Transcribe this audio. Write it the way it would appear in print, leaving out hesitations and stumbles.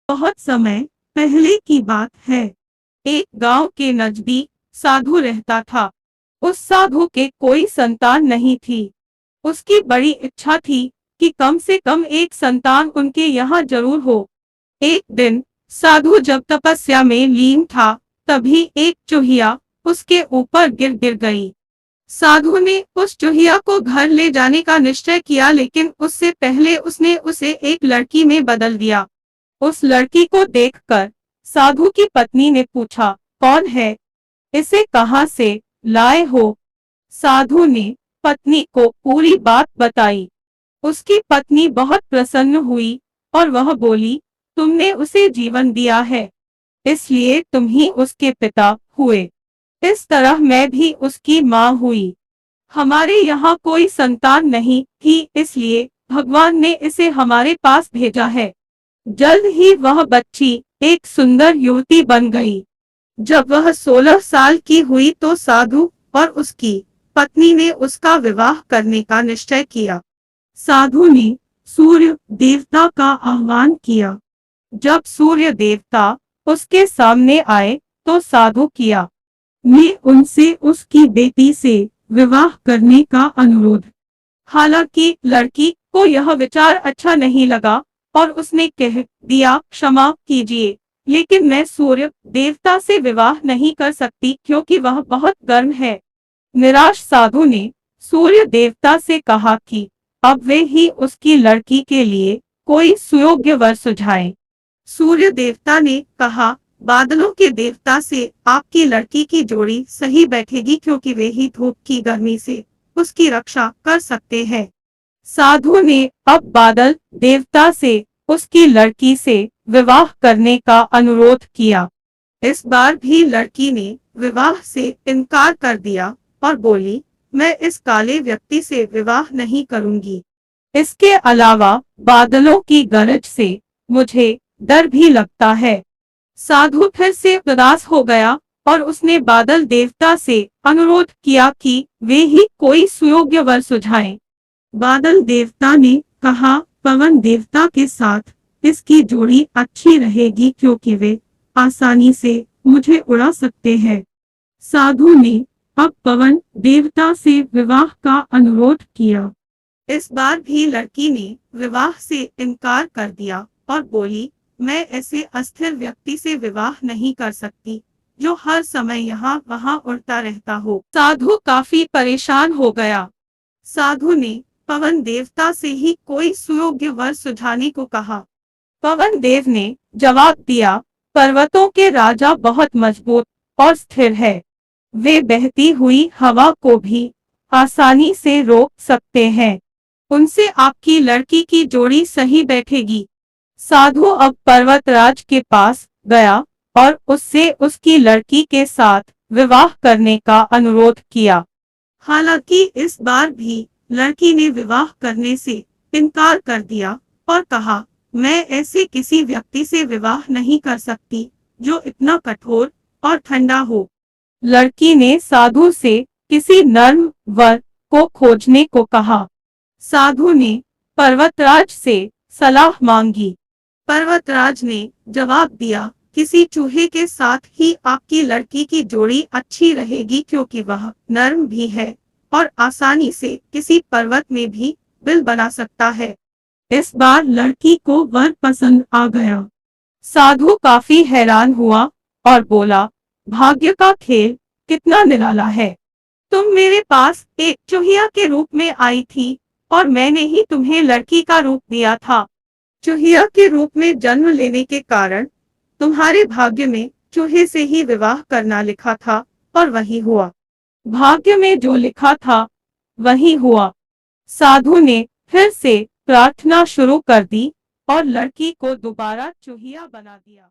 बहुत समय पहले की बात है। एक गांव के नजदीक साधु रहता था। उस साधु के कोई संतान नहीं थी। उसकी बड़ी इच्छा थी कि कम से कम एक संतान उनके यहाँ जरूर हो। एक दिन साधु जब तपस्या में लीन था, तभी एक चूहिया उसके ऊपर गिर गिर गई। साधु ने उस चूहिया को घर ले जाने का निश्चय किया, लेकिन उससे पहले उसने उसे एक लड़की में बदल दिया। उस लड़की को देखकर साधु की पत्नी ने पूछा, कौन है? इसे कहाँ से लाए हो? साधु ने पत्नी को पूरी बात बताई। उसकी पत्नी बहुत प्रसन्न हुई और वह बोली, तुमने उसे जीवन दिया है, इसलिए तुम ही उसके पिता हुए। इस तरह मैं भी उसकी माँ हुई। हमारे यहाँ कोई संतान नहीं थी, इसलिए भगवान ने इसे हमारे पास भेजा है। जल्द ही वह बच्ची एक सुंदर युवती बन गई। जब वह 16 साल की हुई तो साधु और उसकी पत्नी ने उसका विवाह करने का निश्चय किया। साधु ने सूर्य देवता का आह्वान किया। जब सूर्य देवता उसके सामने आए तो साधु किया ने उनसे उसकी बेटी से विवाह करने का अनुरोध। हालांकि लड़की को यह विचार अच्छा नहीं लगा और उसने कह दिया, क्षमा कीजिए, लेकिन मैं सूर्य देवता से विवाह नहीं कर सकती क्योंकि वह बहुत गर्म है। निराश साधु ने सूर्य देवता से कहा कि अब वे ही उसकी लड़की के लिए कोई सुयोग्य वर सुझाएं। सूर्य देवता ने कहा, बादलों के देवता से आपकी लड़की की जोड़ी सही बैठेगी क्योंकि वे ही धूप की गर्मी से उसकी रक्षा कर सकते हैं। साधु ने अब बादल देवता से उसकी लड़की से विवाह करने का अनुरोध किया। इस बार भी लड़की ने विवाह से इनकार कर दिया और बोली, मैं इस काले व्यक्ति से विवाह नहीं करूंगी। इसके अलावा बादलों की गरज से मुझे डर भी लगता है। साधु फिर से उदास हो गया और उसने बादल देवता से अनुरोध किया कि वे ही कोई सुयोग्य वर सुझाएं। बादल देवता ने कहा, पवन देवता के साथ इसकी जोड़ी अच्छी रहेगी क्योंकि वे आसानी से मुझे उड़ा सकते हैं। साधु ने अब पवन देवता से विवाह का अनुरोध किया। इस बार भी लड़की ने विवाह से इनकार कर दिया और बोली, मैं ऐसे अस्थिर व्यक्ति से विवाह नहीं कर सकती जो हर समय यहाँ वहाँ उड़ता रहता हो। साधु काफी परेशान हो गया। साधु ने पवन देवता से ही कोई सुयोग्य वर सुझाने को कहा। पवन देव ने जवाब दिया, पर्वतों के राजा बहुत मजबूत और स्थिर है। वे बहती हुई हवा को भी आसानी से रोक सकते हैं। उनसे आपकी लड़की की जोड़ी सही बैठेगी। साधु अब पर्वतराज के पास गया और उससे उसकी लड़की के साथ विवाह करने का अनुरोध किया। हालांकि इस बार भी लड़की ने विवाह करने से इनकार कर दिया और कहा, मैं ऐसे किसी व्यक्ति से विवाह नहीं कर सकती जो इतना कठोर और ठंडा हो। लड़की ने साधु से किसी नर्म वर को खोजने को कहा। साधु ने पर्वतराज से सलाह मांगी। पर्वतराज ने जवाब दिया, किसी चूहे के साथ ही आपकी लड़की की जोड़ी अच्छी रहेगी क्योंकि वह नर्म भी है और आसानी से किसी पर्वत में भी बिल बना सकता है। इस बार लड़की को वर पसंद आ गया। साधु काफी हैरान हुआ और बोला, भाग्य का खेल कितना निराला है। तुम मेरे पास एक चूहिया के रूप में आई थी और मैंने ही तुम्हें लड़की का रूप दिया था। चूहिया के रूप में जन्म लेने के कारण तुम्हारे भाग्य में चूहे से ही विवाह करना लिखा था और वही हुआ। भाग्य में जो लिखा था वही हुआ। साधु ने फिर से प्रार्थना शुरू कर दी और लड़की को दोबारा चूहिया बना दिया।